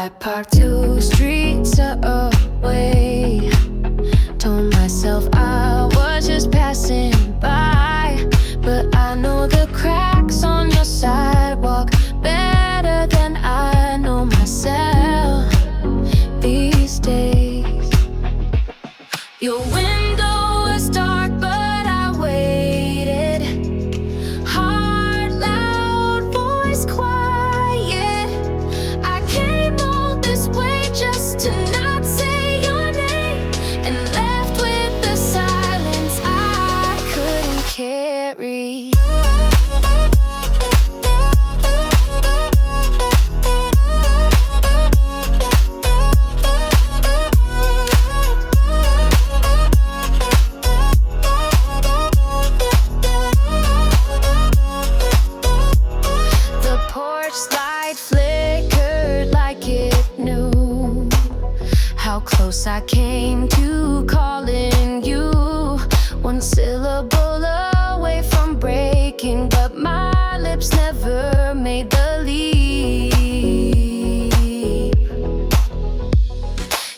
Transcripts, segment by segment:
I parked 2 streets away. Told myself I was just passing by, but I know the cracks on your sidewalk better than I know myself these days. Your window was dark, but I waited. Heart loud, voice quiet. I came all this way just to not say your name, and left with the silence I couldn't carry. The porch light flickered like it knew how close I came to calling you. One syllable away from breaking, but my lips never made the leap.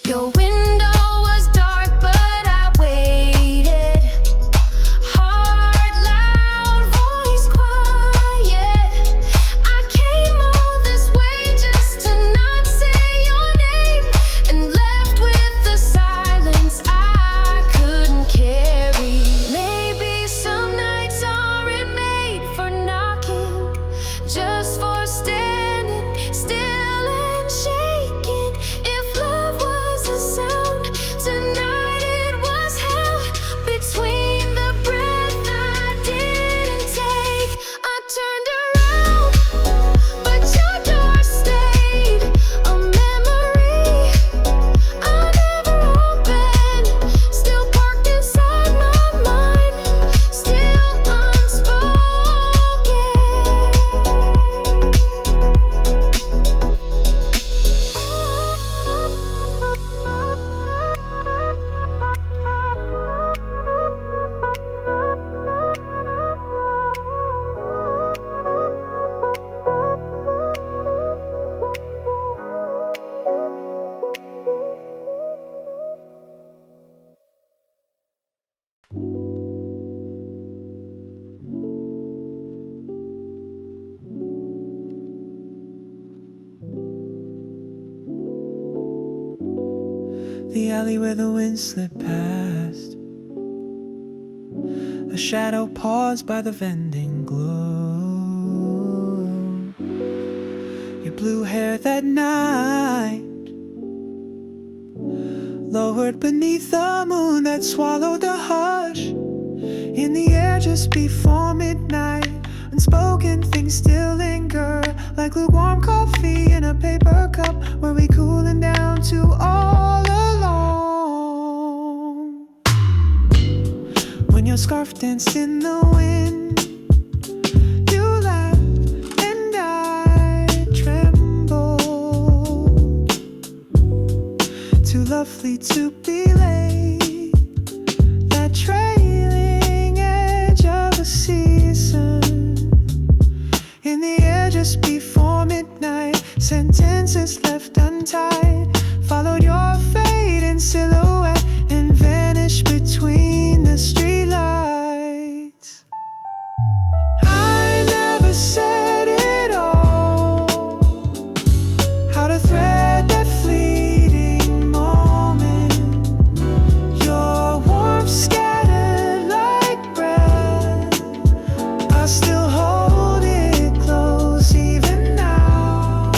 Your window was dark, but I waited. Heart loud, voice quiet. I came all this way just to not say your name, and left with the silence I couldn't carry. Maybe some nights aren't made for knocking, just for standing still and shaking. If love was a sound, tonight it was held between the breath I didn't take. I turned around, but your door stayed a memory I never opened, still parked inside my mind, still unspoken. The alley where the wind slipped past, a shadow paused by the vending globe. Your blue hair that night lowered beneath the moon that swallowed the hush in the air just before midnight. Unspoken things still linger, like lukewarm coffee in a paper cup. Were we cooling down to all alone? When your scarf danced in the wind, you laughed and I trembled. Too lovely to be late, that trailing edge of a season in the air just before midnight. Sentences left untied followed your fade in silhouette and vanished between the streetlights. I never said it all, how to thread that fleeting moment. Your warmth scattered like breath, I still hold it close even now.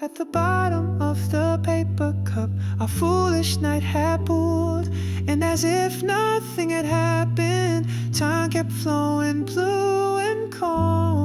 At the bottom of the paper cup, our foolish night had pooled, and as if nothing had happened, time kept flowing blue and calm.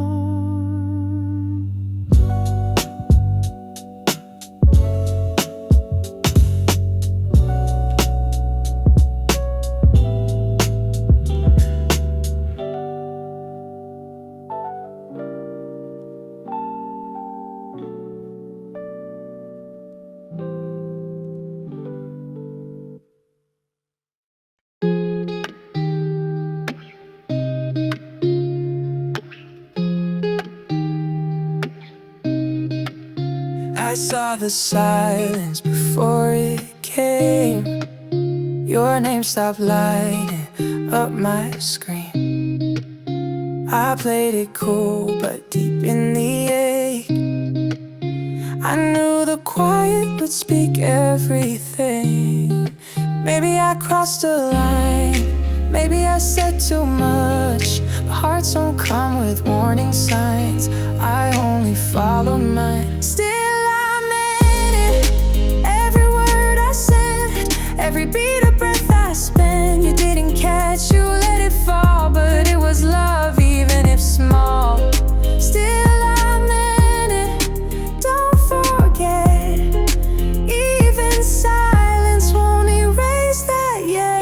I saw the silence before it came. Your name stopped lighting up my screen. I played it cool, but deep in the ache, I knew the quiet would speak everything. Maybe I crossed a line, maybe I said too much, but hearts don't come with warning signs. I only followed mine. Still I meant it, every word I said, every beat of breath I spent. You didn't catch, you let it fall, but it was love, even if small. Still I meant it, don't forget, even silence won't erase that yet.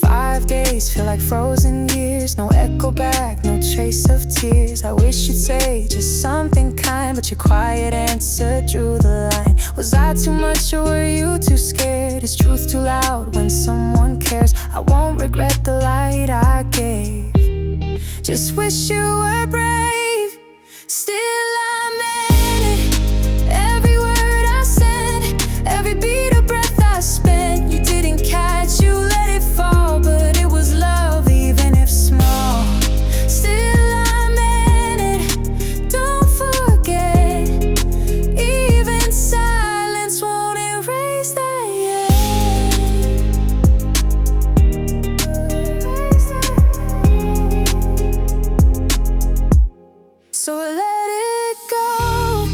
5 days feel like frozen years, no echo back, no trace of tears. I wish you'd say just something kind, but your quiet answer drew the line. Was I too much or were you too scared? Is truth too loud when someone cares? I won't regret the light I gave, just wish you were brave. Still I meant it, every word I said, every beat of breath I spent. You didn't catch, you let it fall, but it was love, even if small. Still I meant it, don't forget, even silence won't erase that yet. So let it go,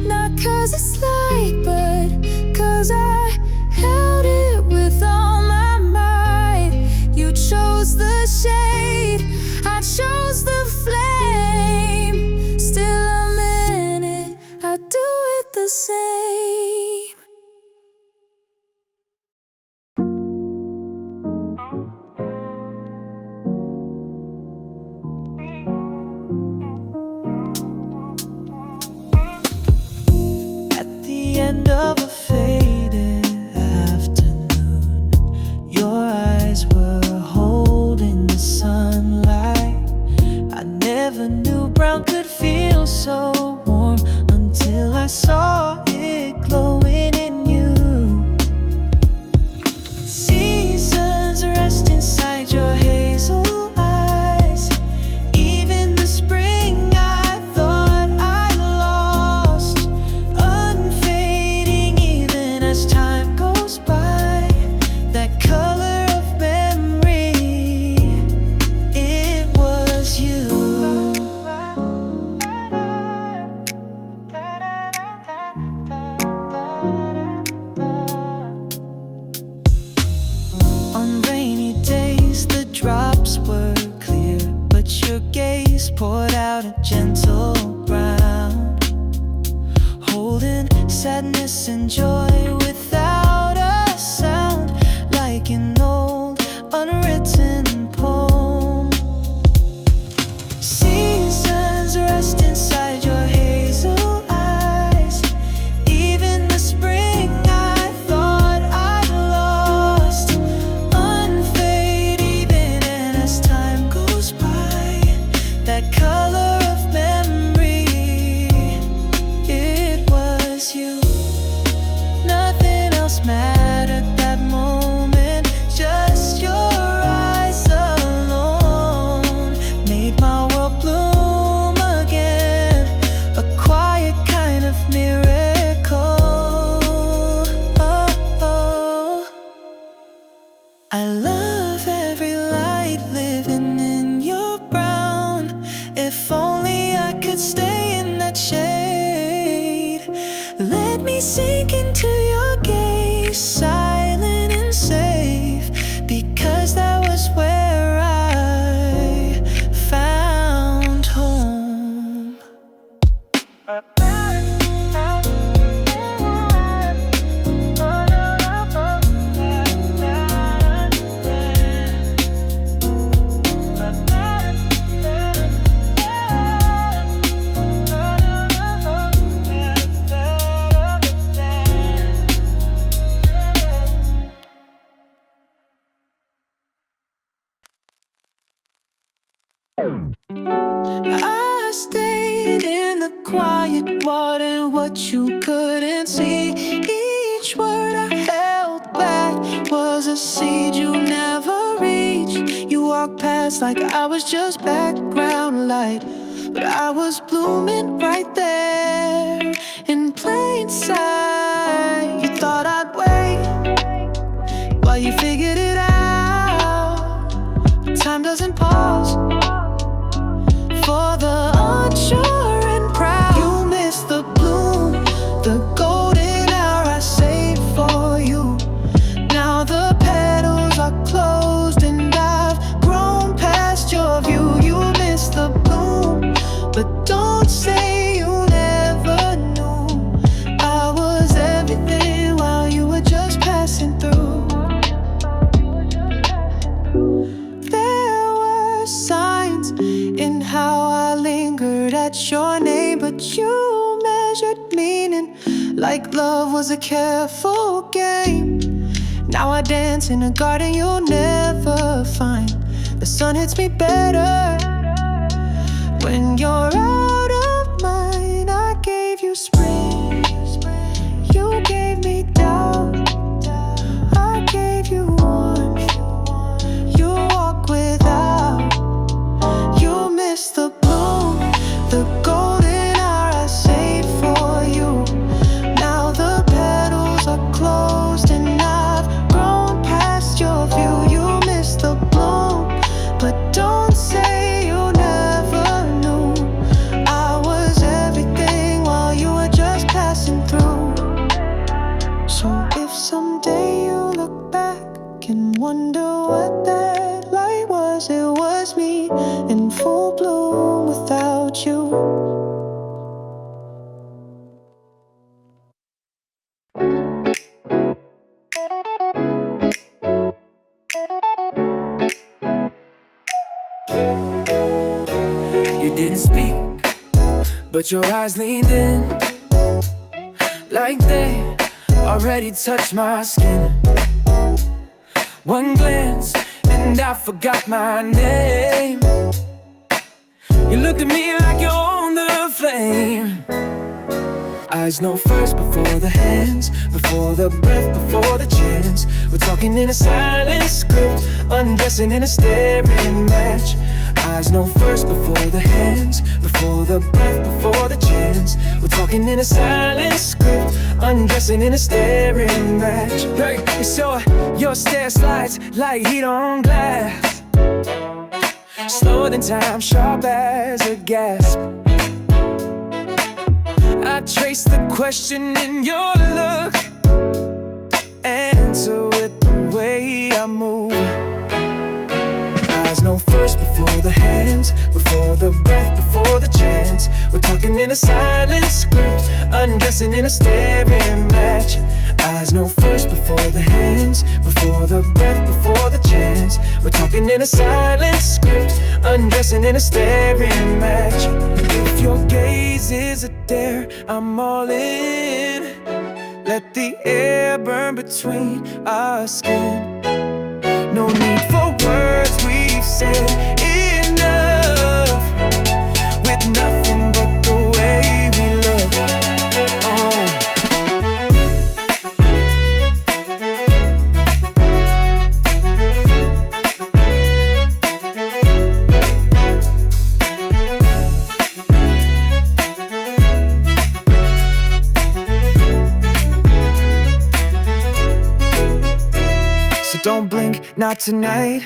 not 'cause it's light, but 'cause I held it with all my might. You chose the shade, I chose the flame. Still a minute, I do it the same. At the end of a faded afternoon, your eyes were holding the sunlight. I never knew brown could feel so warm until I saw it glowing in you. Seasons rest inside your hazel eyes. Even the spring I thought I lost, unfading even as time goes by. That color of memory, it was you. On rainy days the drops were clear, but your gaze poured out a gentle brown, holding sadness and joy without a sound, like an old unwritten poem. Seasons rest inside your hazel eyes. Even the spring I thought I'd lost, unfade even as time goes by. That color of memory, it was you. Nothing else mattered that moment, just your eyes alone made my world bloom again, a quiet kind of miracle. Oh, oh. I love every light living in your brown. If only I could stay in that shade. Let me sink into your gaze, silent and safe, because that was where I found home. quiet water, what you couldn't see. Each word I held back was a seed you never reached. You walked past like I was just background light, but I was blooming right there in plain sight. You thought I'd wait while you figured it out, but time doesn't pause for the unsure and proud. You missed the bloom, the golden hour I saved for you. Now the petals are closed and I've grown past your view. You missed the bloom, but don't say you never knew. I was everything while you were just passing through. There were signs in how I lingered at your name, but you measured meaning like love was a careful game. Now I dance in a garden you'll never find. The sun hits me better when you're out of mine. I gave you spring, you gave me doubt. I gave you warmth, you walk without. You missed the bloom, the golden hour I saved for you. Now the petals are closed and I've grown past your view. You missed the bloom, but don't say you never knew. I was everything while you were just passing through. So if someday you look back and wonder what that light was, it was me in full bloom without you. You didn't speak, but your eyes leaned in like they already touched my skin. One glance and I forgot my name. You looked at me like you owned the flame. Eyes know first before the hands, before the breath, before the chance. We're talking in a silent script, undressing in a staring match. Eyes know first before the hands, before the breath, before the chance. We're talking in a silent script, undressing in a staring match. Hey, so your stare slides like heat on glass, slower than time, sharp as a gasp. I trace the question in your look, answer with the way I move. Eyes know first before the hands, before the breath, before the chance. We're talking in a silent script, undressing in a staring match. Eyes know first before the hands, before the breath, before the chance. We're talking in a silent script, undressing in a staring match. If your gaze is a dare, I'm all in. Let the air burn between our skin. No need for words, we've said enough, with nothing but the way we look. So don't blink, not tonight.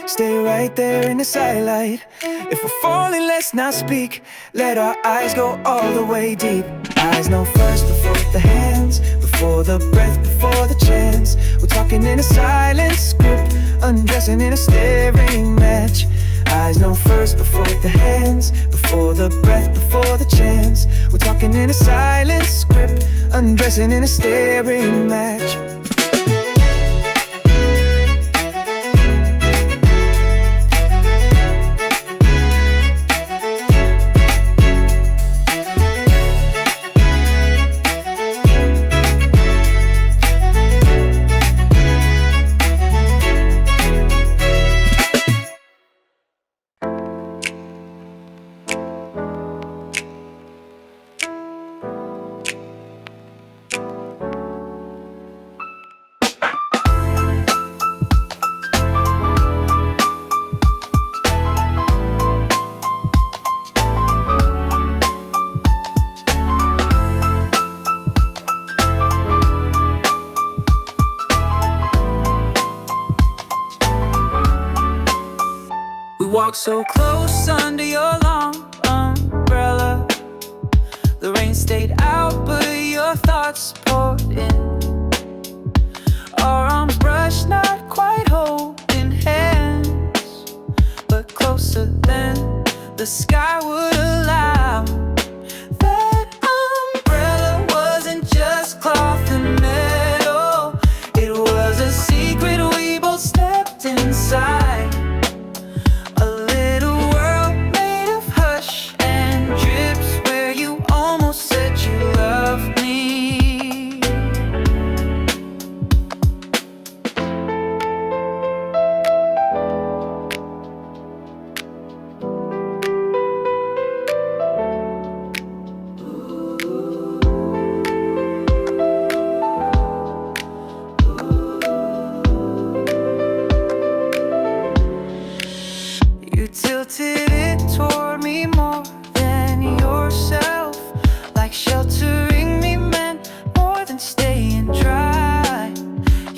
Stay right there in the sidelight. If we're falling, let's not speak. Let our eyes go all the way deep. Eyes know first before the hands, before the breath, before the chance. We're talking in a silent script, undressing in a staring match. Eyes know first before the hands, before the breath, before the chance. We're talking in a silent script, undressing in a staring match. So close under your long umbrella. The rain stayed out, but your thoughts poured in. Our arms brushed, not quite holding hands, but closer than the sky would allow. That umbrella wasn't just cloth and metal. It was a secret we both stepped inside. A little world made of hush and drips, where you almost said you loved me. You tilted it toward me more than yourself, like sheltering me meant more than staying dry.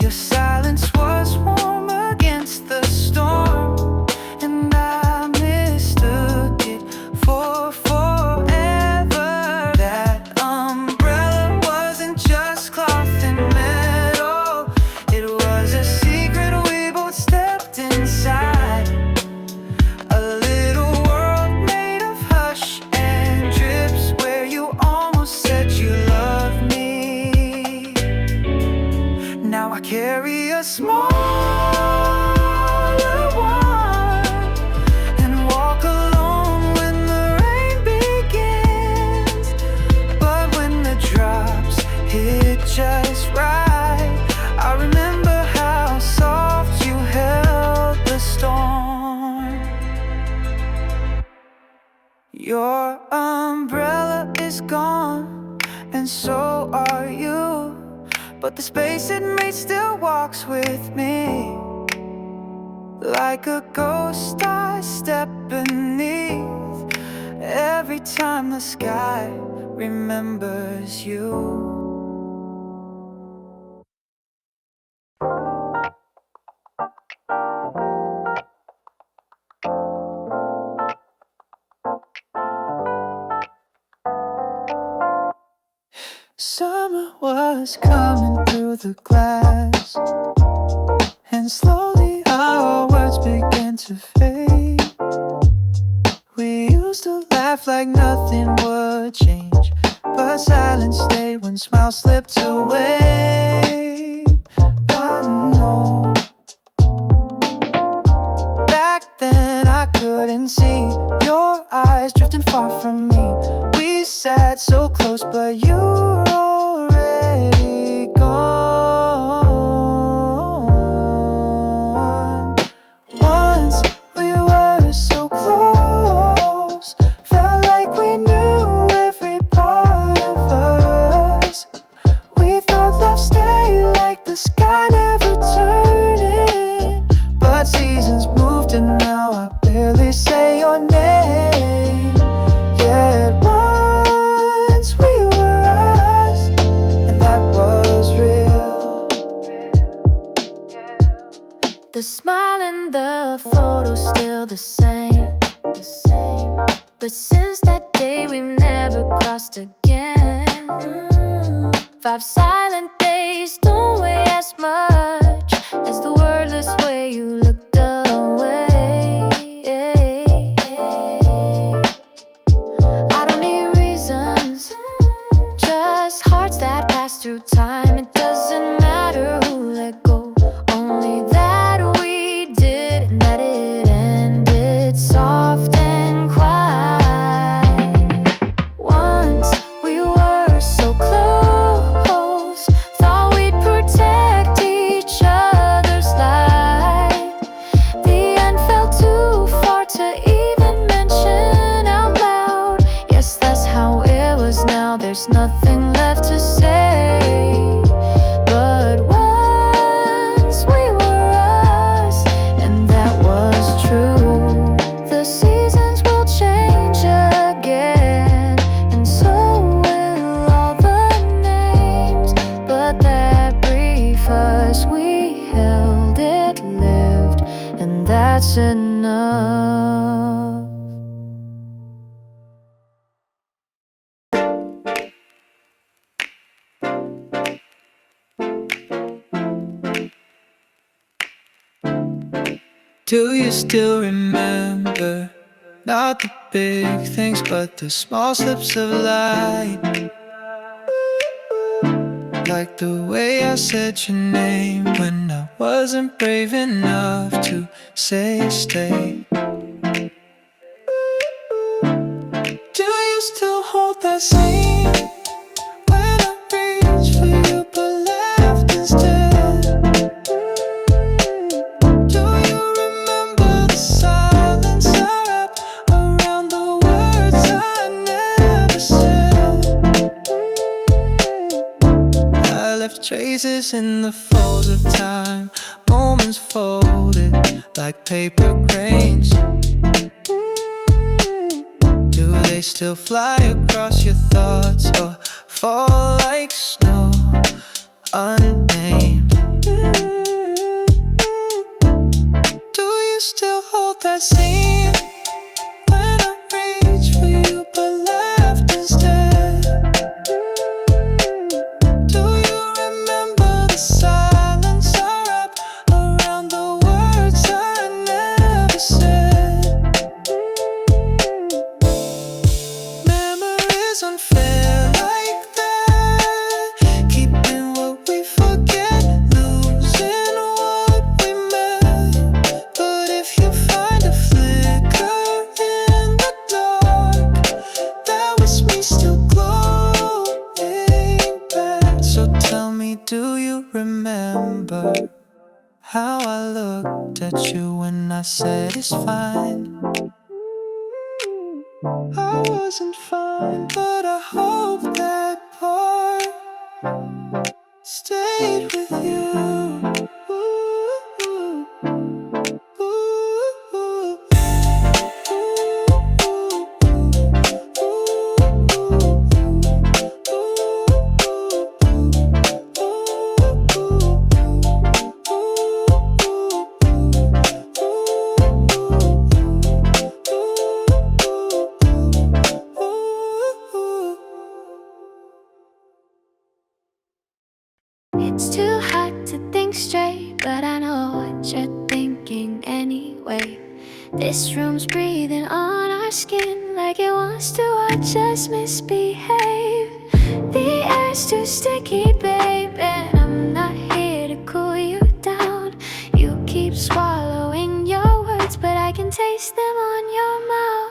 Your silence was warm against the storm, and I mistook it for forever. That umbrella wasn't just cloth and metal. It was a secret we both stepped inside. A little world made of hush and drips, where you almost said you loved me. Now I carry a smaller one and walk alone when the rain begins. But when the drops hit just right, I remember how soft you held the storm. Your umbrella is gone, and so are you. But the space it made still walks with me. Like a ghost I step beneath every time the sky remembers you. Summer was coming through the glass, and slowly our words began to fade. We used to laugh like nothing would change, but silence stayed when smiles slipped away. But no, back then I couldn't see your eyes drifting far from me. We sat so close, but you were already gone. Once we were so close, felt like we knew every part of us. We thought love stayed like the sky never turning, but seasons moved and now I barely say your name. Yet once we were us, and that was real. The smile in the photo still the same. But since that day we've never crossed again. 5 silent days don't weigh as much as the wordless way you looked away. I don't need reasons, just hearts that pass through time. It doesn't matter who let go, only that we did and that it ended soft and quiet. Once we were so close, thought we'd protect each other's light. The end felt too far to even mention out loud. Yes, that's how it was. Now there's nothing left to say. But once we were us, and that was true. The seasons will change again, and so will all the names. But that brief us, we held it, lived, and that's enough. Do you still remember? Not the big things, but the small slips of light. Like the way I said your name when I wasn't brave enough to say stay. Do you still hold that same when I reach for you but left instead? Do you remember the silence I wrapped around the words I never said? I left traces in the folds of time, moments folded like paper cranes. Do they still fly across your thoughts or fall like snow unnamed? Do you still hold that scene when I reach for you but left instead? Do you remember the silence I wrapped around the words I never said? Memories unfair like that, keeping what we forget, losing what we met. But if you find a flicker in the dark, that was me still glowing back. So tell me, do you remember how I looked at you when I said it's fine? I wasn't fine, but I hope that part stayed with you. It's too hard to think straight, but I know what you're thinking anyway. This room's breathing on our skin like it wants to watch us misbehave. The air's too sticky, babe, and I'm not here to cool you down. You keep swallowing your words, but I can taste them on your mouth.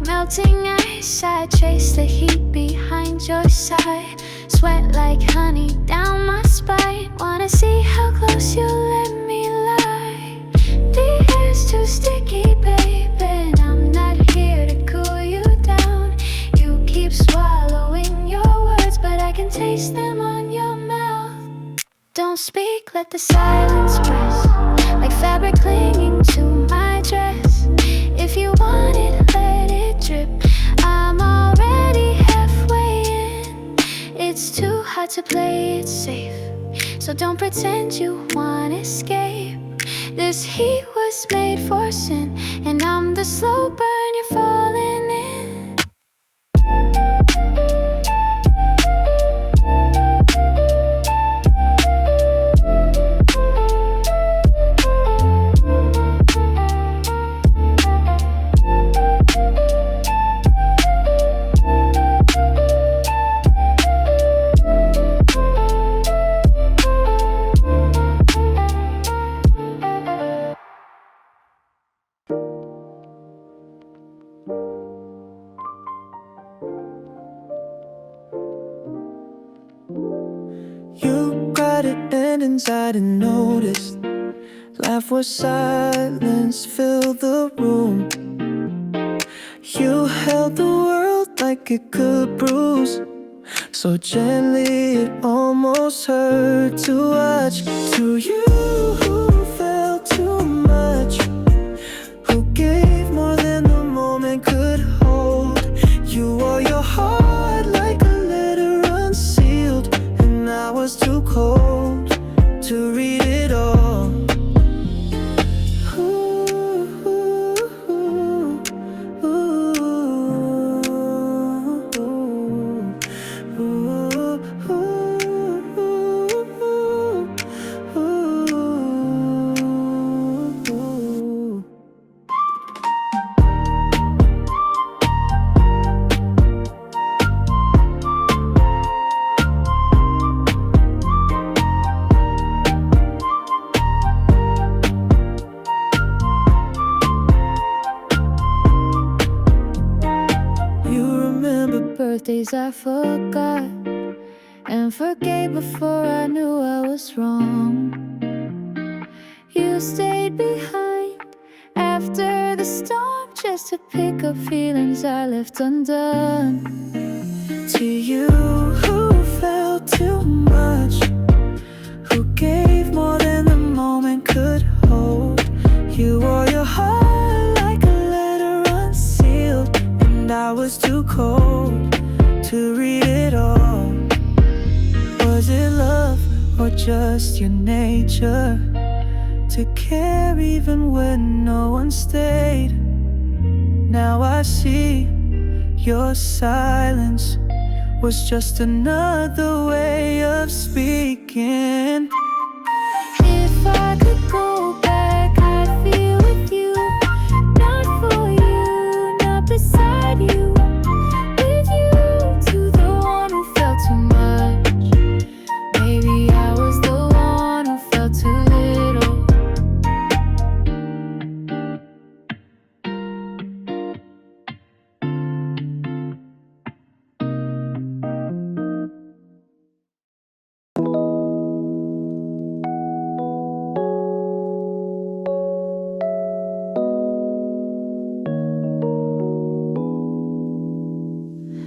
Melting ice, I trace the heat behind your side. Sweat like honey down my spine. Wanna see how close you let me lie. The air's too sticky, babe, and I'm not here to cool you down. You keep swallowing your words, but I can taste them on your mouth. Don't speak, let the silence press like fabric clinging to my dress. If you want it, let it drip. I'm already halfway in. It's too hard to play it safe, so don't pretend you wanna escape. This heat was made for sin, and I'm the slow burn you're falling in. You got it and I didn't notice. Laugh was silence, fill the room. You held the world like it could bruise, so gently it almost hurt to watch. To you who felt too much, who gave more than the moment could hold. hold to read it all. Birthdays I forgot and forgave before I knew I was wrong. You stayed behind after the storm just to pick up feelings I left undone. To you who felt too much, who gave more than the moment could hold. You wore your heart like a letter unsealed, and I was too cold to read it all. Was it love or just your nature to care even when no one stayed? Now I see your silence was just another way of speaking. If I could go back, I'd feel with you, not for you, not beside you.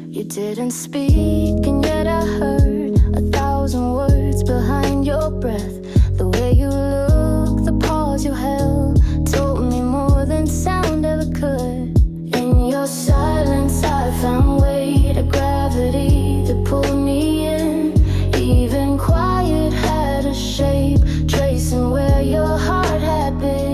You didn't speak, and yet I heard 1,000 words behind your breath. The way you looked, the pause you held, told me more than sound ever could. In your silence I found weight of gravity that pulled me in. Even quiet had a shape, tracing where your heart had been.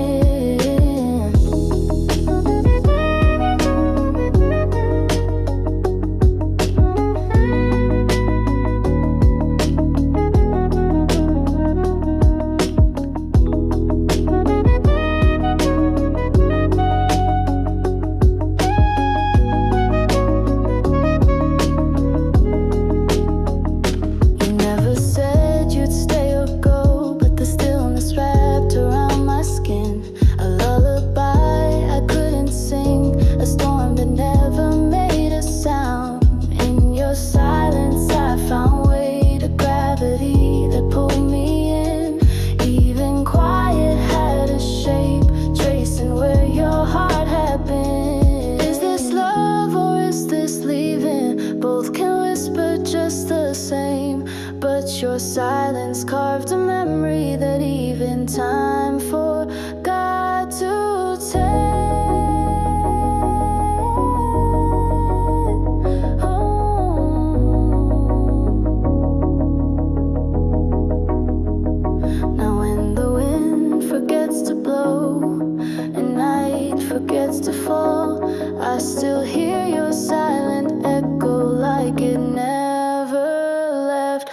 Your silence carved a memory that even time forgot to take. Now when the wind forgets to blow and night forgets to fall, I still hear your silent echo like it never left.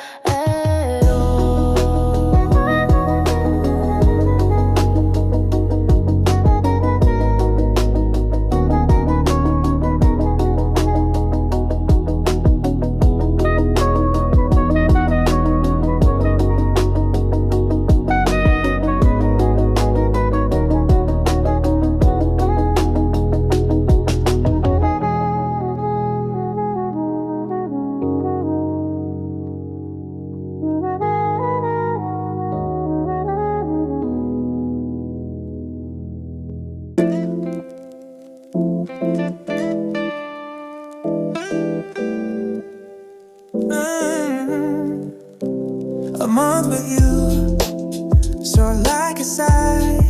A month with you, sort of like a sigh,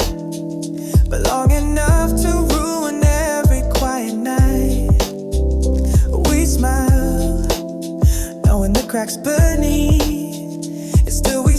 but long enough to ruin every quiet night. We smile, knowing the cracks beneath, and still we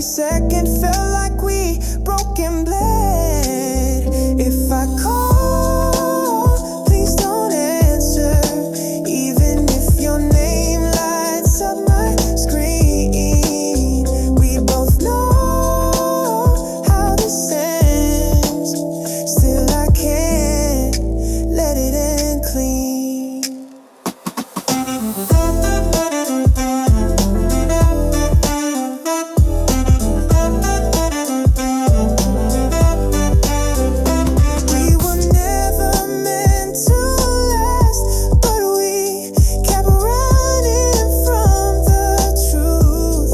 second felt like we broke and bled. If I call, please don't answer, even if your name lights up my screen. We both know how this ends, still I can't let it end clean. We were never meant to last, but we kept running from the truth.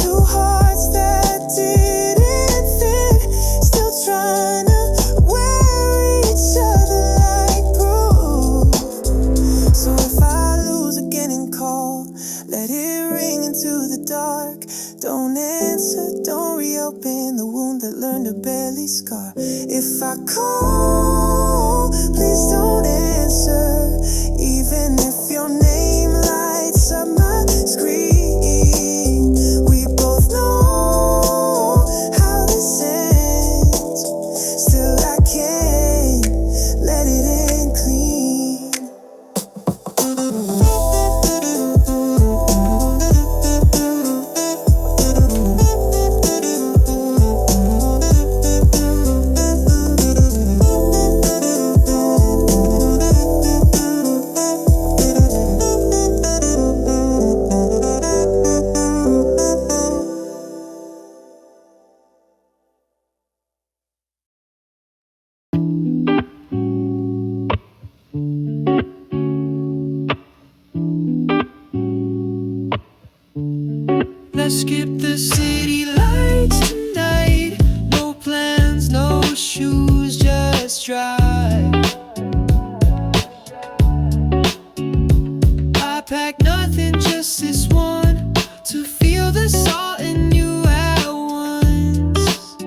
Two hearts that didn't fit, still trying to wear each other like proof. So if I lose again and call, let it ring into the dark. Don't answer, don't reopen the wound that learned to barely scar. If I call, please don't answer, even if your name lights up my screen. We both know how this ends, still I can't let it end clean. Let's skip the city lights tonight. No plans, no shoes, just drive. I packed nothing, just this one, to feel the salt in you at once.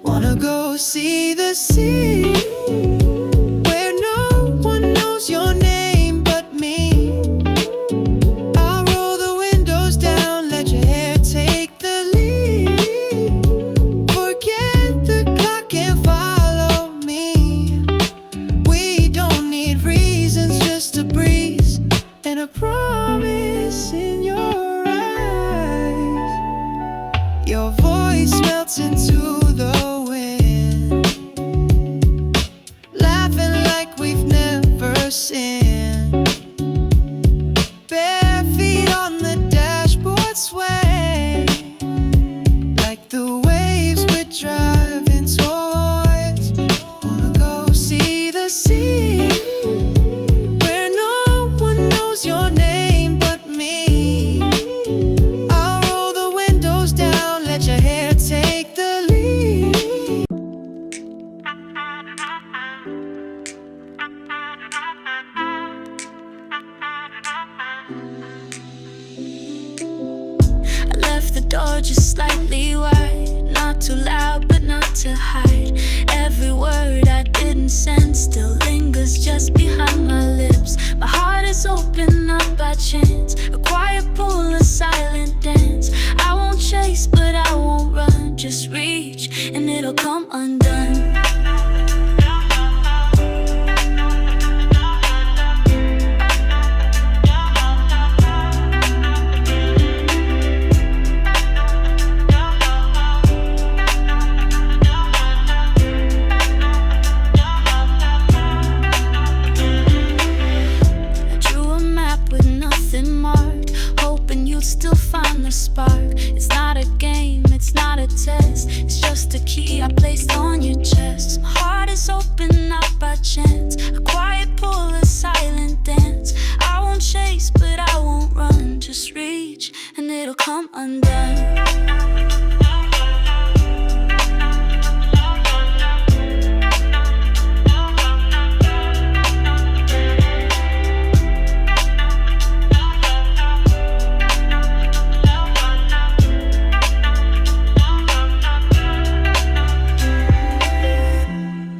Wanna go see the sea, where no one knows your name but me. I'll roll the windows down, let your hair take the lead. Forget the clock and follow me. We don't need reasons, just a breeze and a promise in your eyes. Your voice melts into the wind, laughing like we've never sinned. Bare feet on the dashboard sway, like the waves we're driving towards. Wanna go see the sea, where no one knows your name but me. I'll roll the windows down, let your hair take the lead. I left the door just slightly wide, not too loud but not to hide. Every word I didn't send still lingers just behind my lips. My heart is open up by chance, a quiet pull, a silent dance. I won't chase but I won't run, just reach and it'll come undone. I drew a map with nothing marked, hoping you'd still find the spark. It's not a game, it's not a test, it's just a key I placed on your chest. My heart is open up by chance, a quiet pull, a silent dance. I won't chase but I won't run, just reach and it'll come undone.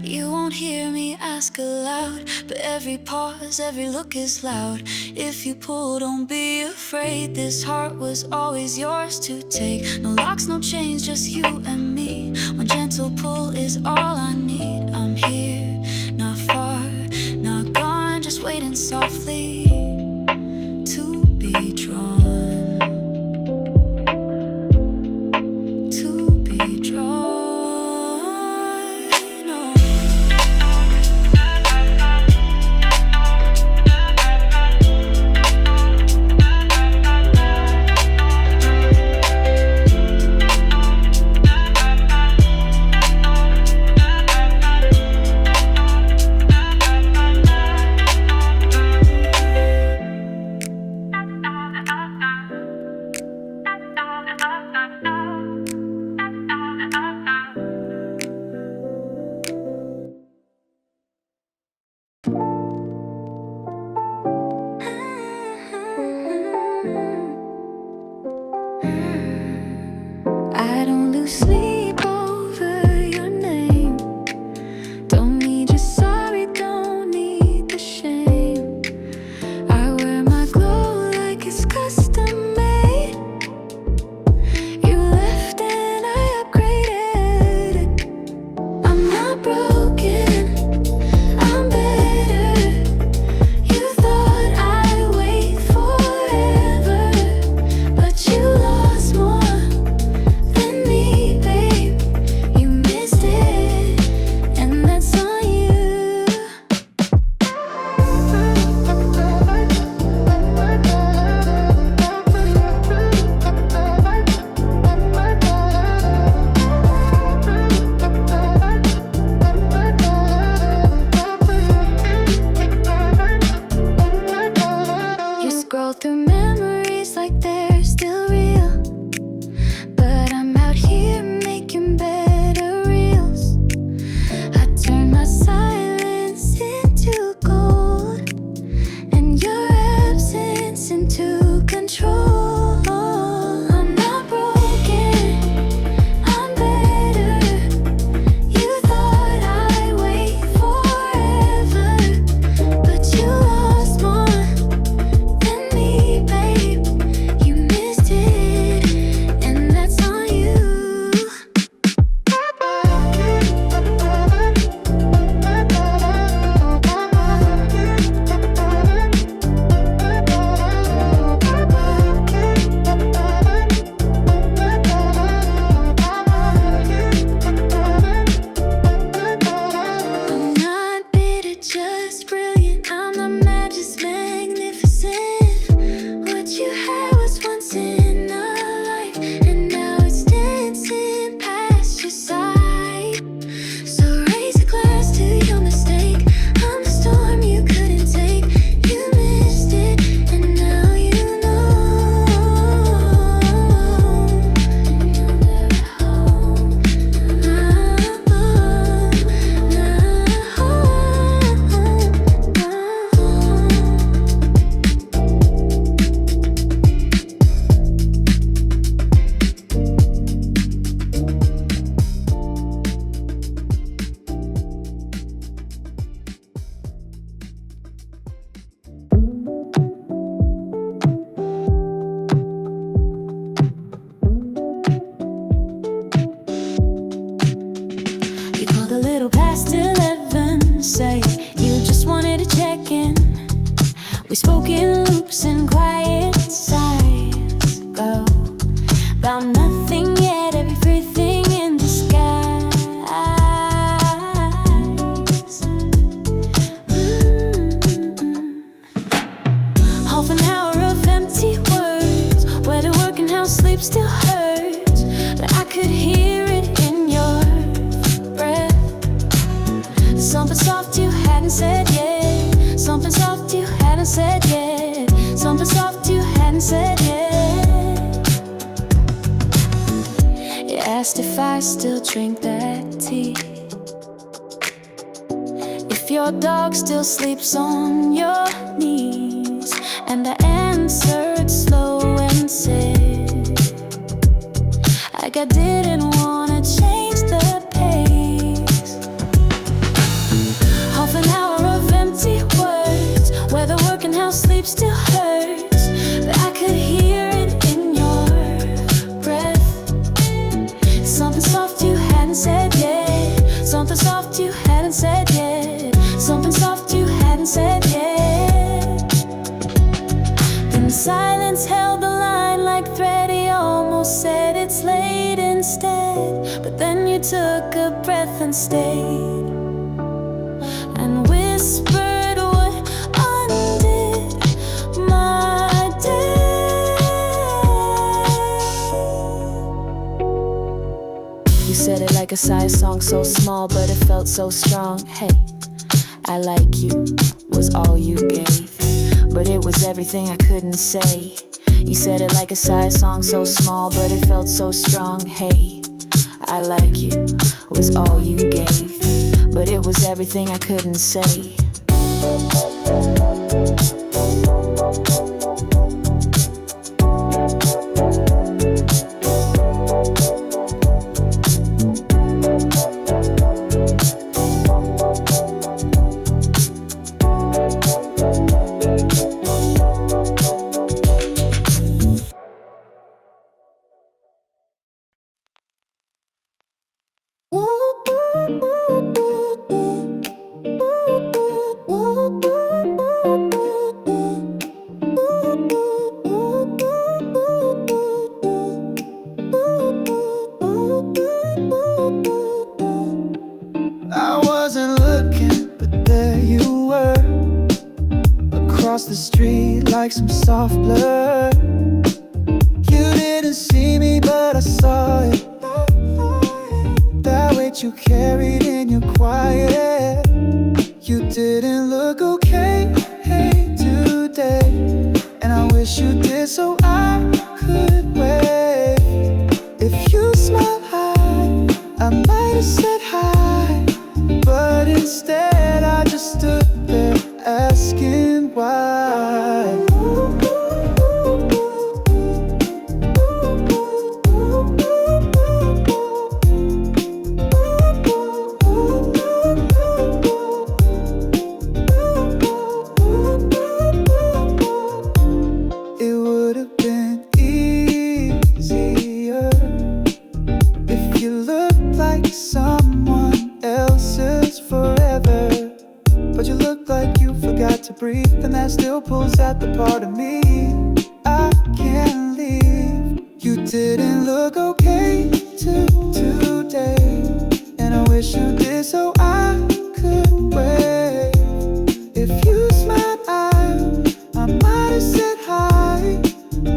You won't hear me ask aloud, but every pause, every look is loud. If you pull, don't be afraid. This heart was always yours to take. No locks, no chains, just you and me. One gentle pull is all I need. I'm here, not far, not gone, just waiting softly to be drawn. To be drawn. I don't lose sleep over your name. Don't need your sorry, don't need the shame. I wear my glow like it's custom made. You left and I upgraded it. I'm not broken, I'm better. You thought I'd wait forever, but you lost more. Scroll through memories like they're still real, but I'm out here making better reels. I turn my silence into gold and your absence into control. I'm not broken, I'm better. You thought I'd wait forever, but you lost more. We spoke in loops and quiet sighs go about nothing yet, everything in disguise. Half an hour of empty words, where to work and how sleep still hurts, but I could hear it in your breath. Something soft you hadn't said yet, something soft you hadn't said yet, something soft you hadn't said yet. You asked if I still drink that tea, if your dog still sleeps on your knees, and I answered slow and said like I didn't wanna change the pace. Half an hour of empty words, said it's late instead, but then you took a breath and stayed and whispered what undid my day. You said it like a side song, so small but it felt so strong. Hey, I like you was all you gave, but it was everything I couldn't say. You said it like a side song, so small but it felt so strong. Hey, I like you was all you gave, but it was everything I couldn't say. I wasn't looking, but there you were, across the street like some soft blur. You didn't see me, but I saw it, that weight you carried in your quiet. You didn't look okay, hey, today, and I wish you did so I could wave. If you smile high, I might have said hi, but instead I just stood there asking why. It would have been easier if you looked like someone else's forever, but you look like you forgot to breathe, and that still pulls at the part of me I can't leave. You didn't look okay today, and I wish you did so I could wave. If you smiled, I might have said hi,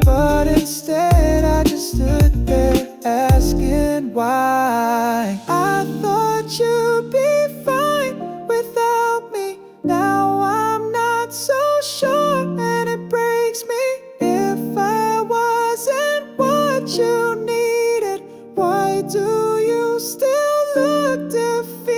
but instead I just stood there asking why. I thought you'd be fine without me. Now I'm not so sure, and it breaks me. If I wasn't what you needed, why do you still look defeated?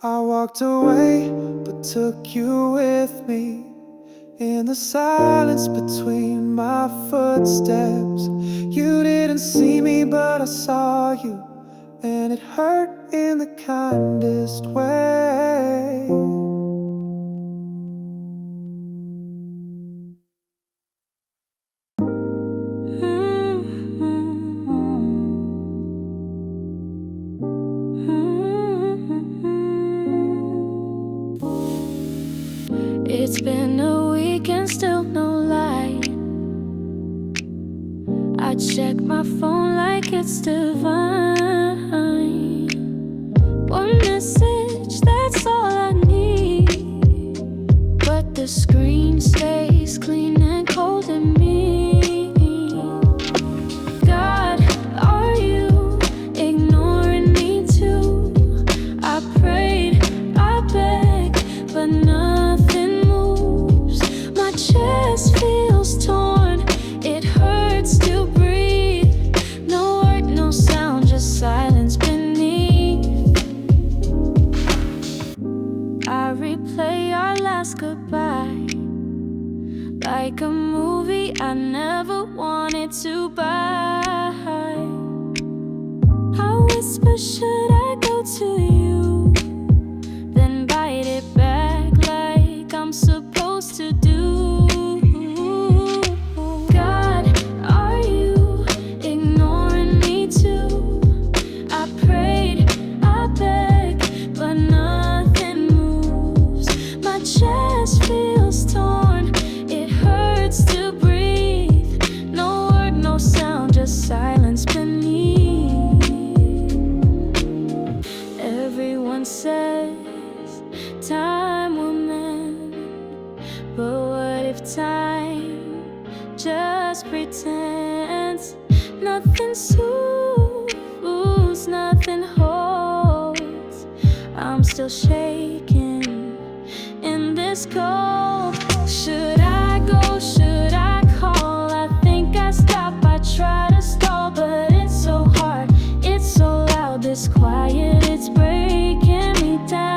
I walked away, but took you with me. In the silence between my footsteps, you didn't see me, but I saw you, and it hurt in the kindest way. It's been a week and still no light. I check my phone like it's divine. One message, that's all I need, but the screen stays clean and cold in me. God, are you ignoring me too? I prayed, I begged, but nothing moves. My chest feels torn, it hurts to breathe. No word, no sound, just silence beneath. like a movie I never wanted to buy. I whisper, should I go to you? Then bite it back like I'm supposed to do. God, are you ignoring me too? I prayed, I begged, but nothing moves. My chest feels torn, it hurts to breathe. No word, no sound, just silence beneath. Everyone says time will mend, but what if time just pretends? Nothing soothes, nothing holds. I'm still shaking in this cold. Should I go? Should I call? I think I stop. I try to stall, but it's so hard. It's so loud. This quiet, it's breaking me down.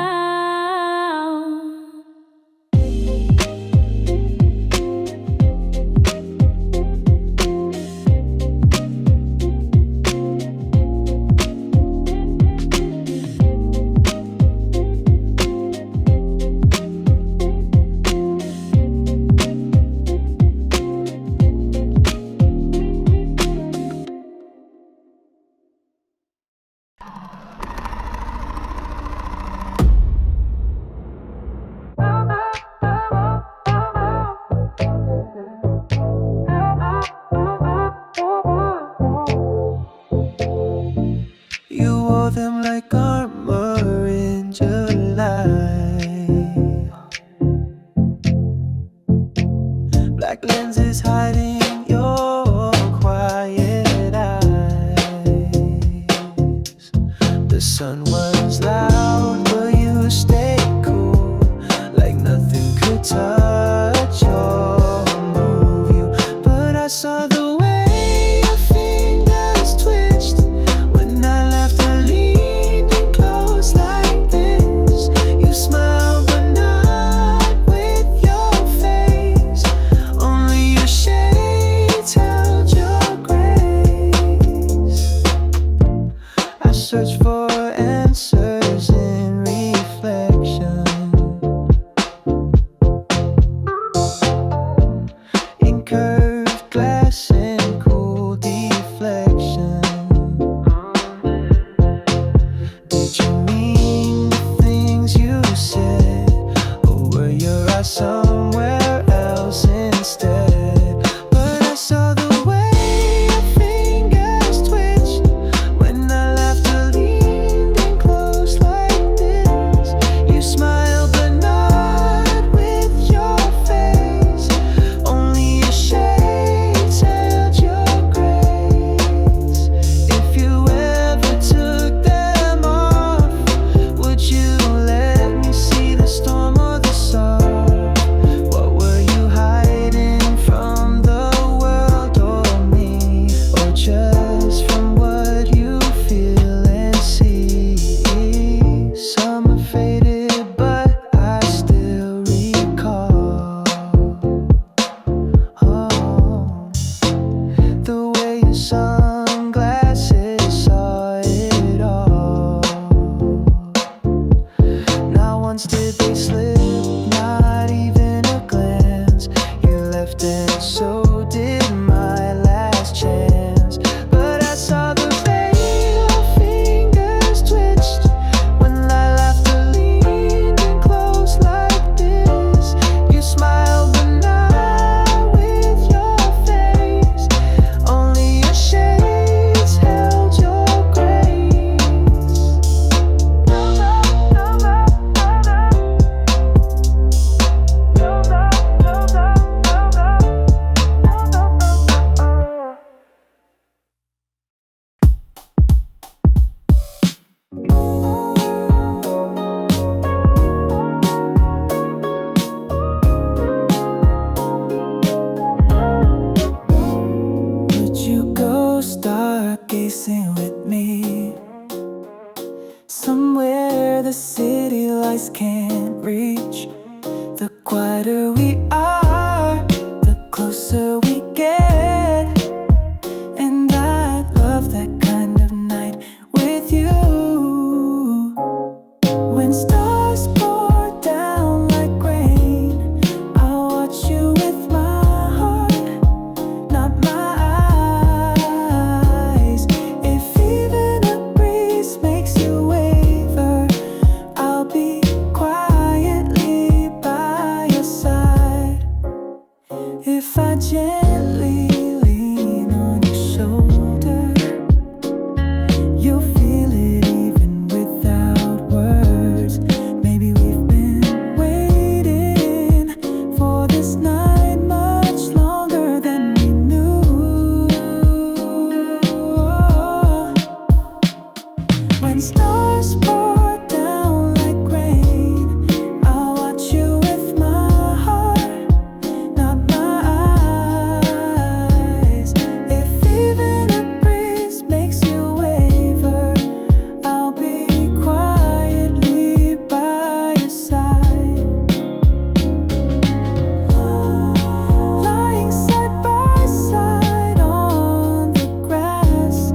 You wore them like armor in July. Black lenses hiding your quiet eyes. The sun was loud, but you stayed cool, like nothing could touch or move you. But I saw the way your fingers twitched when I left her leaning close like this. You smiled, but not with your face, only your shape. if I gently lean on your shoulder? You'll feel it even without words. Maybe we've been waiting for this night much longer than we knew. When stars pour down like rain, I'll watch you with my heart, not my eyes. If even a breeze makes you waver, I'll be quietly by your side. Lying side by side on the grass,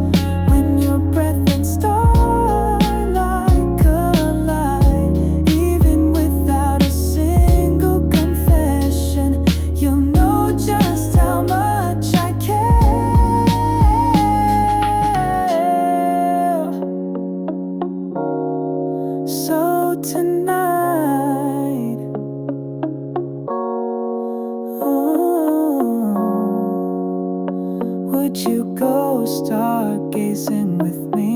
when your breath and starlight collide. Even without a single confession, you'll know just how much I care. So tonight, would you go stargazing with me?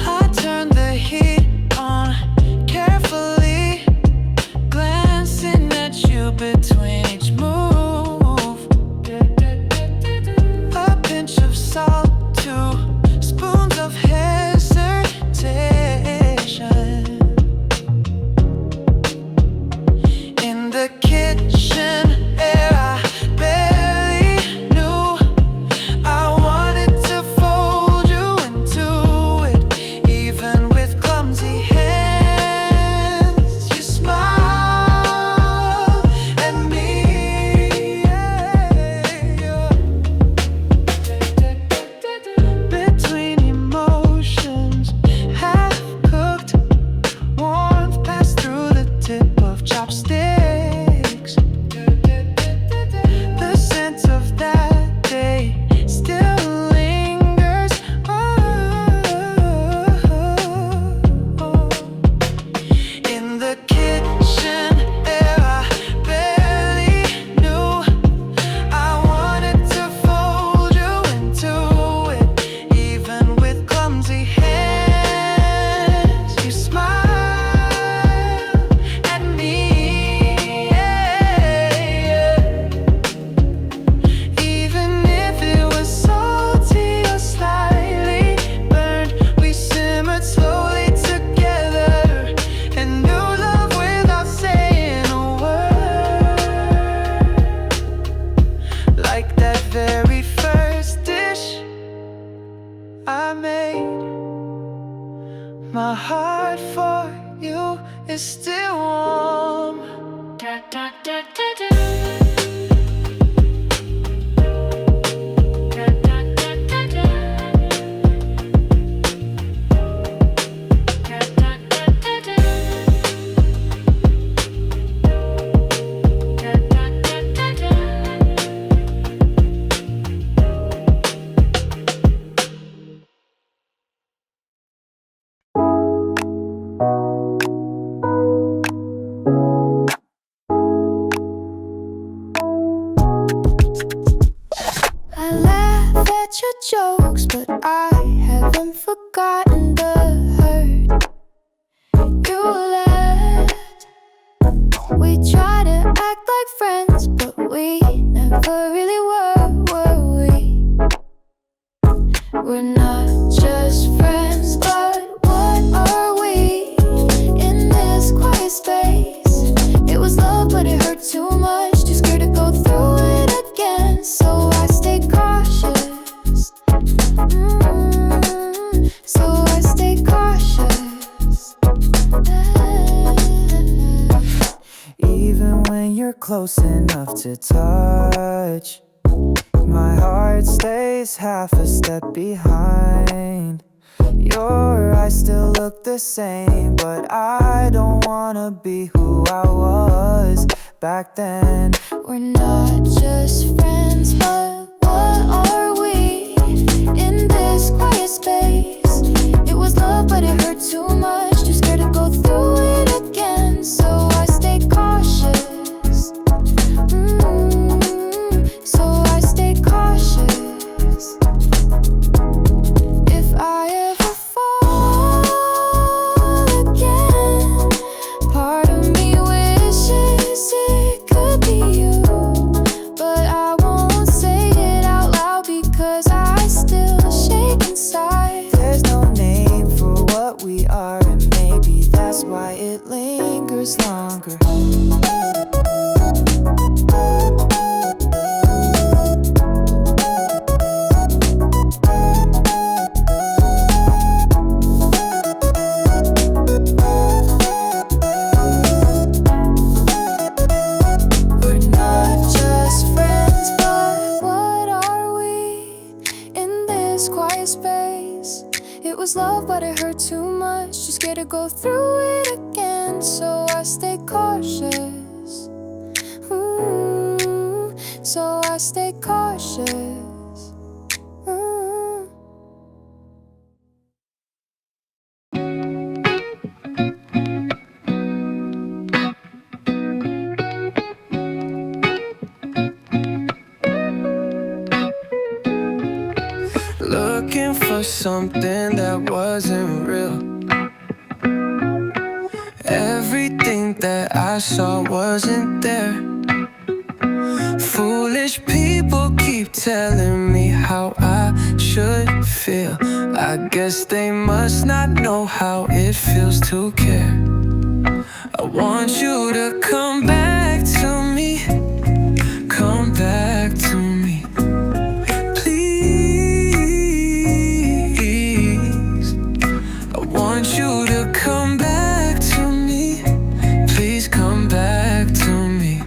I turn the heat on carefully, glancing at you between each move. A pinch of salt, 2 spoons of hesitation. In the kitchen air, I barely knew I wanted to fold you into it. Even with clumsy hands, you smile at me. Between emotions, half cooked, warmth passed through the tip of chopsticks. The scent of that day still lingers. In the kitchen air, I barely knew I wanted to fold you into it. Even with clumsy hands, you smile at me. Even if it was salty or slightly burned, we simmered slowly together and knew love without saying a word. Like that very first dish I made, my heart for you is still warm. I laugh at your jokes, but I haven't forgotten the hurt you left. We try to act like friends, but we never really were we? We're not just friends, but what are we in this quiet space? It was love, but it hurt too much. Too scared to go through it again, so I stay cautious. So I stay cautious. Even when you're close enough to touch, my heart stays half a step behind. Your eyes still look the same, but I don't wanna be who I was back then. We're not just friends, but what are we in this quiet space? It was love, but it hurt too much. Too scared to go through it again, so I stay cautious. So I stay cautious. If I ever fall again, part of me wishes it could be you, but I won't say it out loud because I still shake inside. There's no name for what we are, and maybe that's why it lingers longer. We're not just friends, but what are we in this quiet space? It was love, but it hurt too much. Too scared to go through it again, so I stay cautious. So I stay cautious. Looking for something that wasn't real. Everything that I saw wasn't there. Foolish people keep telling me how I should feel. I guess they must not know how it feels to care. I want you to come back to me. Come back to me. Please. I want you to come back to me. Please come back to me.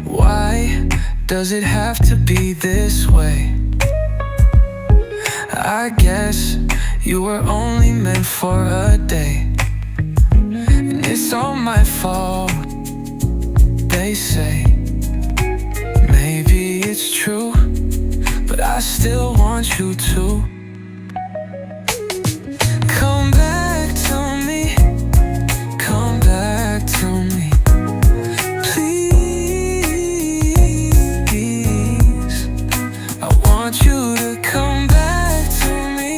Why does it have to be this way? I guess you were only meant for a day, and it's all my fault, they say. Maybe it's true, but I still want you to come back to me. Come back to me. Please. I want you to come back to me.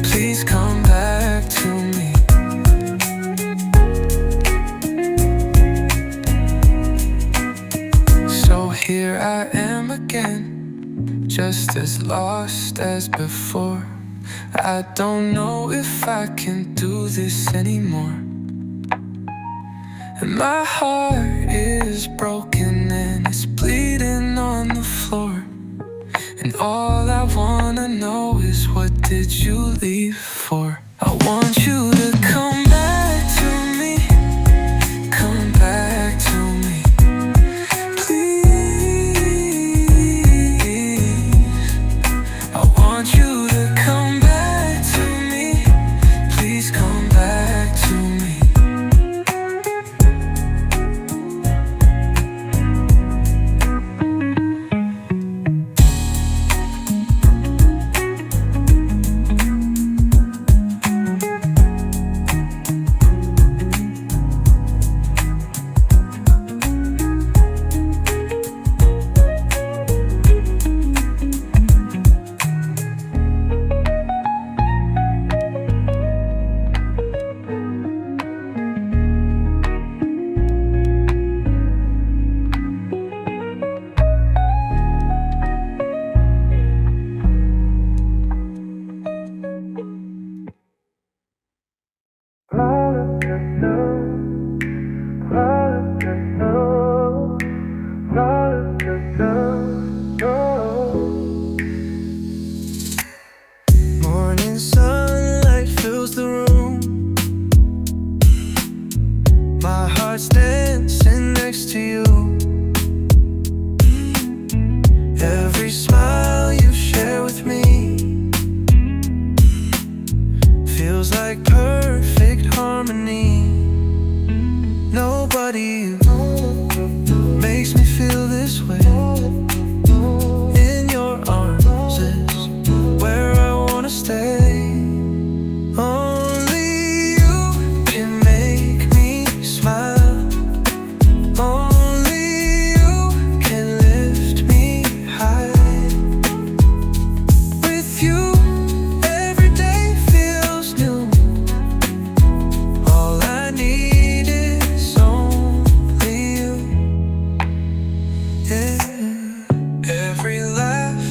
Please come back to me. So here I am again, just as lost as before. I don't know if I can do this anymore. And my heart is broken and it's bleeding on the floor. And all I wanna know is, what did you leave for? I want you to come back to me. Come back to me. Please. I want you to come back to me. Please come back to me. like perfect harmony. Nobody makes me feel this way. In your arms is where I wanna stay. Only you can make me smile. Only you can lift me high. With you, every day feels new. All I need is only you. Yeah. Every laugh,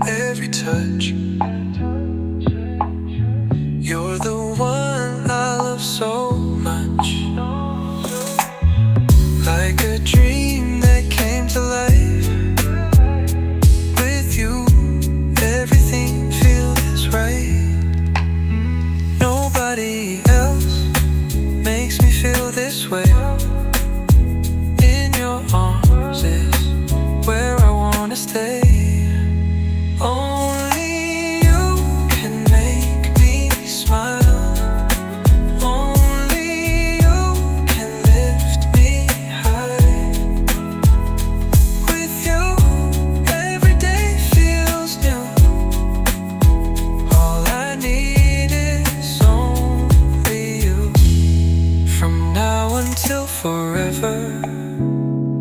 every touch. You're the one I love so much. Like a dream that came to life. With you, everything feels right. Nobody else makes me feel this way. In your arms is where I wanna stay. Only you can make me smile. Only you can lift me high. With you, every day feels new. All I need is only you. From now until forever,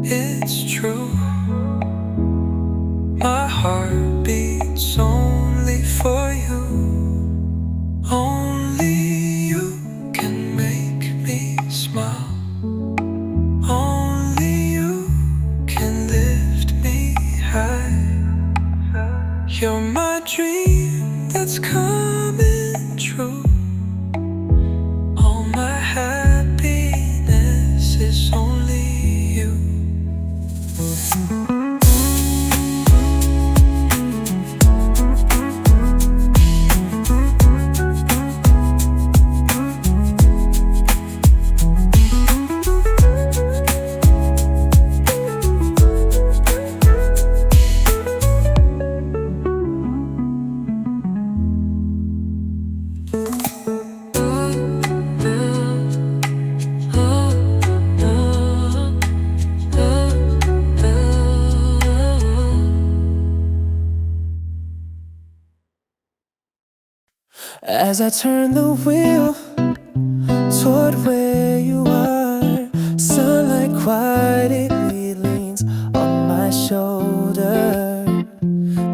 it's true. My heart beats only for you. Only you can make me smile. Only you can lift me high. You're my dream that's coming true. All my happiness is only you. As I turn the wheel toward where you are, sunlight quietly leans on my shoulder.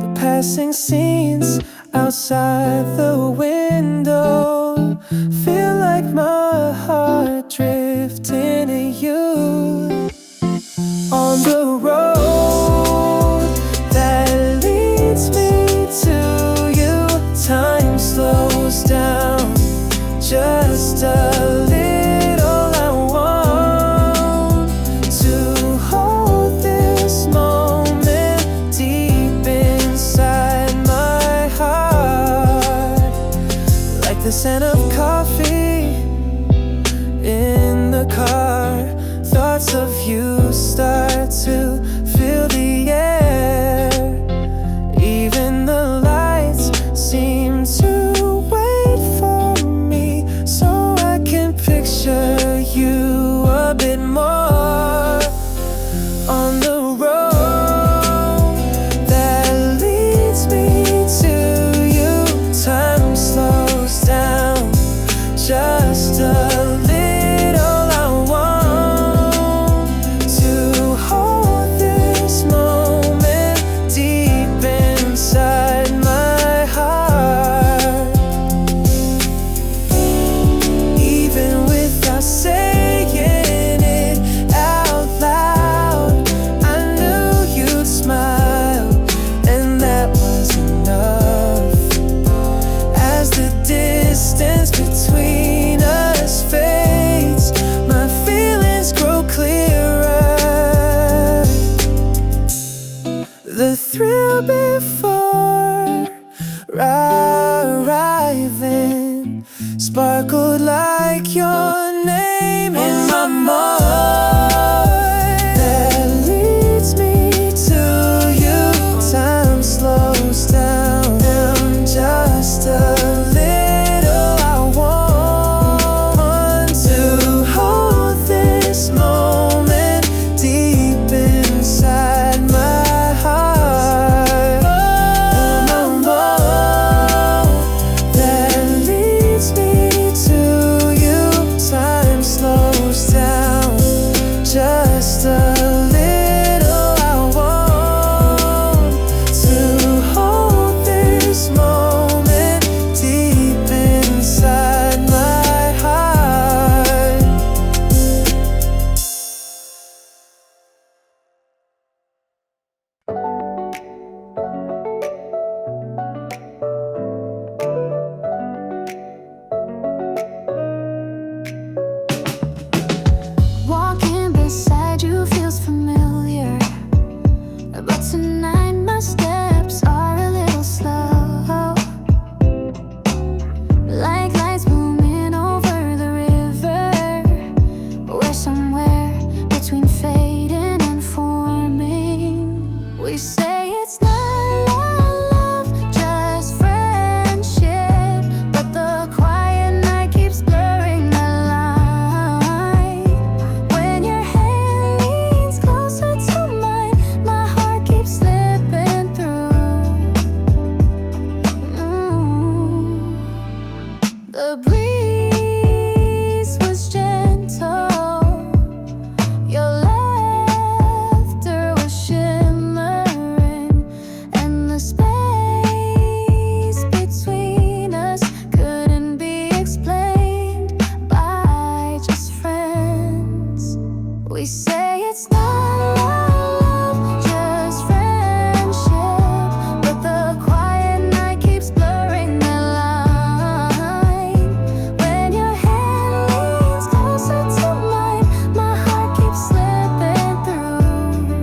The passing scenes outside the window feel like my heart drifting to you. On the road that leads me to you, time slows down just a little. I want to hold this moment deep inside my heart, like the scent of coffee in the car. Thoughts of you start to fill the air. Even the lights seem to wait for me, so I can picture you a bit more. On the road that leads me to you, time slows down just a little. I want to hold this moment deep inside my heart. Even without saying it out loud, I knew you'd smile, and that was enough. As the distance between us fades, my feelings grow clearer. The thrill before arriving sparkled like your name in my mind. That leads me to you. Time slows down, and just a little. I want The breeze was gentle. Your laughter was shimmering, and the space between us couldn't be explained by just friends. We say it's not love, just friendship, but the quiet night keeps blurring the line. When your hand leans closer to mine, my heart keeps slipping through.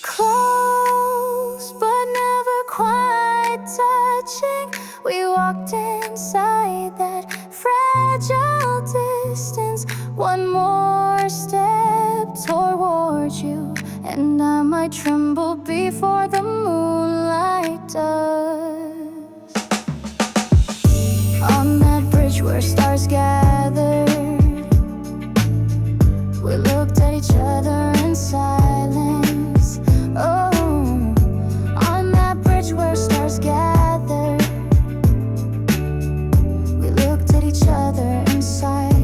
Close, but never quite touching. We walked inside that fragile distance. One more step towards you, and I might tremble before the moonlight does. On that bridge where stars gathered, we looked at each other in silence. Oh, on that bridge where stars gathered, we looked at each other in silence.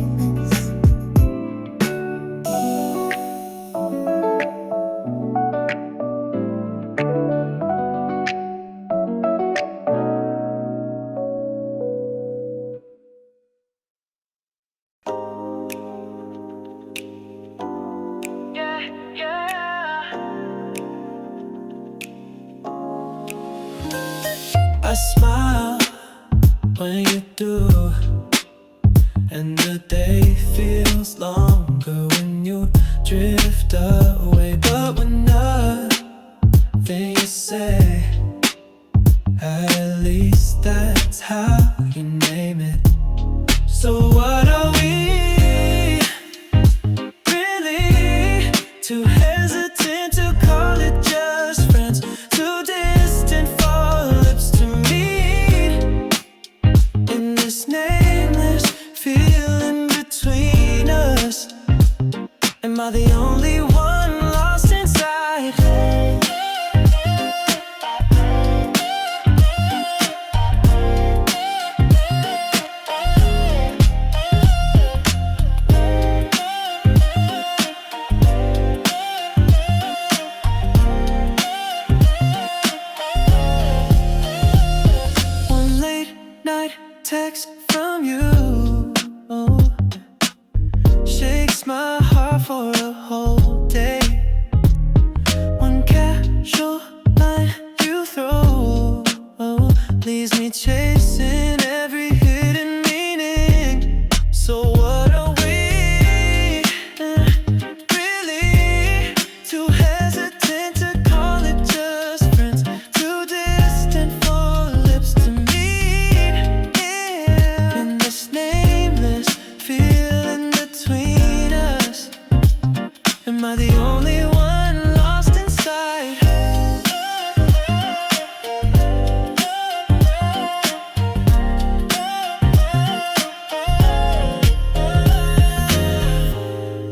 I smile when you do, and the day feels longer when you drift away. But when nothing you say, at least that's how you name it. So what are we really? Too hesitant to call it just friends, too distant for lips to meet in this nameless feeling between us. Am I the only one lost inside? One late night text from you shakes my heart for a whole day. One casual line you throw leaves me chasing every hidden meaning. So what are we really? Too hesitant to call it just friends, too distant for lips to meet in this nameless feeling between us. Am I the only one lost inside?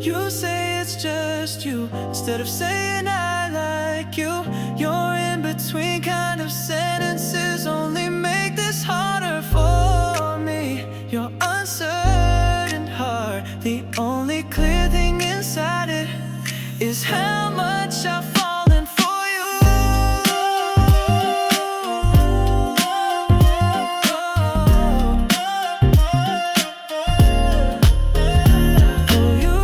You say it's just you instead of saying I like you. Your in between kind of sentences only make this harder for me. Your uncertain heart, the only clear thing inside it is how much I've fallen for you. For you.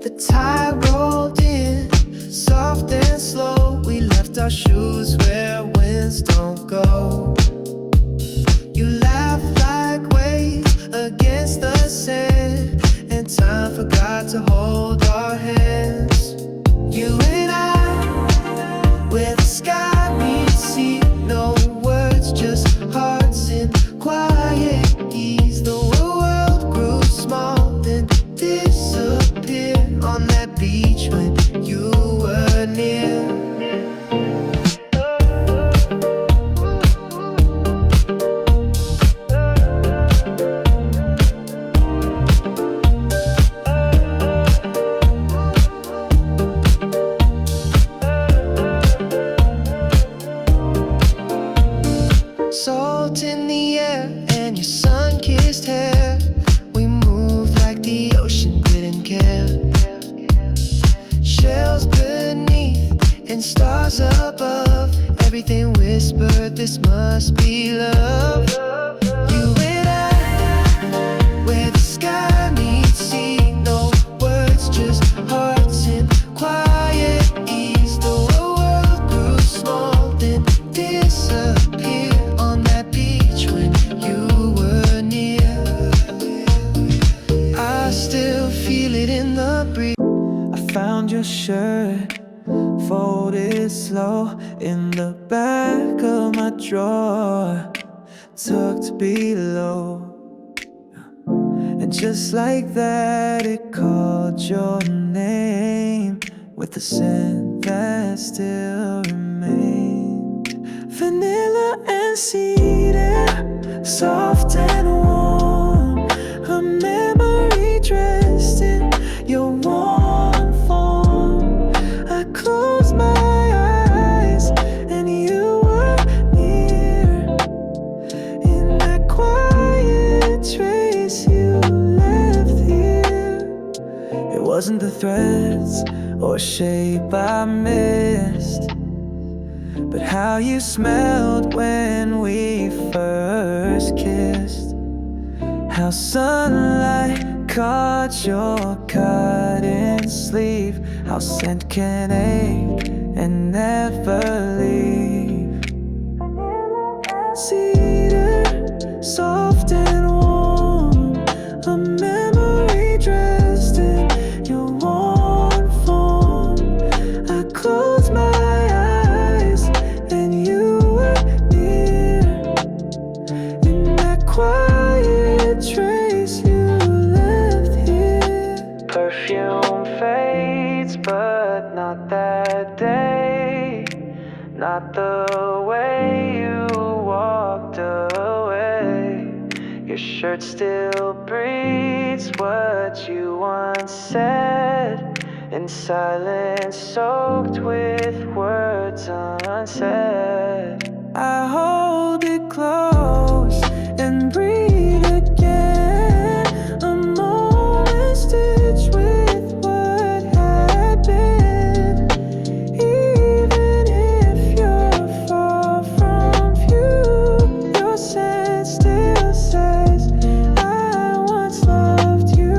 The tide rolled in, soft and slow. We left our shoes where winds don't go. You laugh like waves, a against the sand, and time forgot to hold our hands. You and I, where the sky meets sea, no words, just hearts in quiet ease. The world grew small, then disappeared on that beach when you were near. Salt in the air and your sun-kissed hair. We moved like the ocean didn't care. Shells beneath and stars above. Everything whispered, this must be love. You and I, where the sky meets sea. No words, just hearts in quiet ease. The world grew small, then disappeared. Found your shirt folded slow in the back of my drawer, tucked below. And just like that, it called your name with a scent that still remained. Vanilla and cedar, soft and warm. A memory dressed in your warm form. I closed my eyes and you were near. In that quiet trace you left here. It wasn't the threads or shape I missed, but how you smelled when we first kissed. How sunlight caught your cotton sleeve. How scent can ache and never leave. Cedar, soft and warm. A memory dressed in your warm form. I closed my eyes and you were near. In that quiet trace you left here. Perfume fades, but not that day. Not the way you walked away. Your shirt still breathes what you once said, in silence soaked with words unsaid. I hold it close and breathe again. A moment stitched with what had been. Even if you're far from view, your scent still says I once loved you.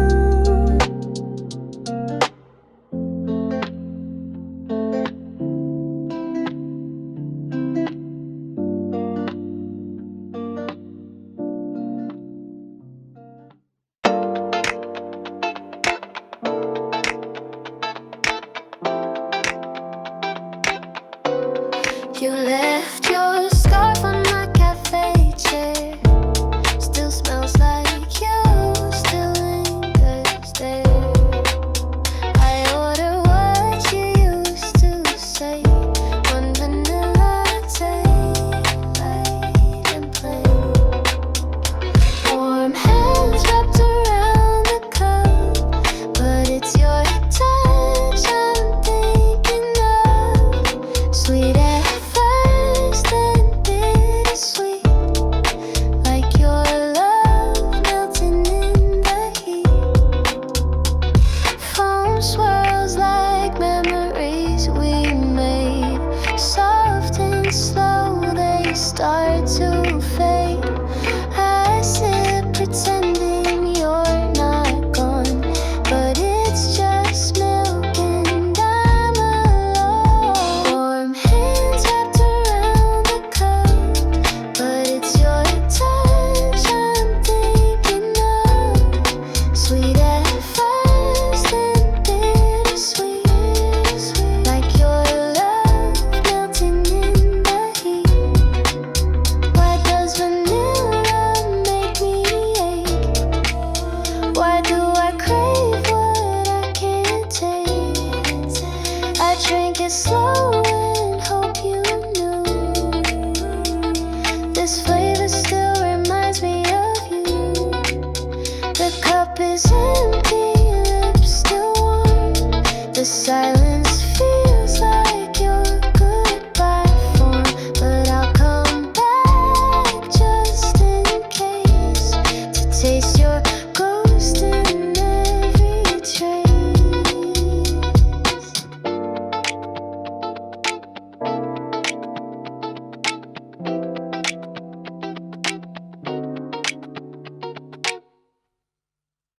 taste your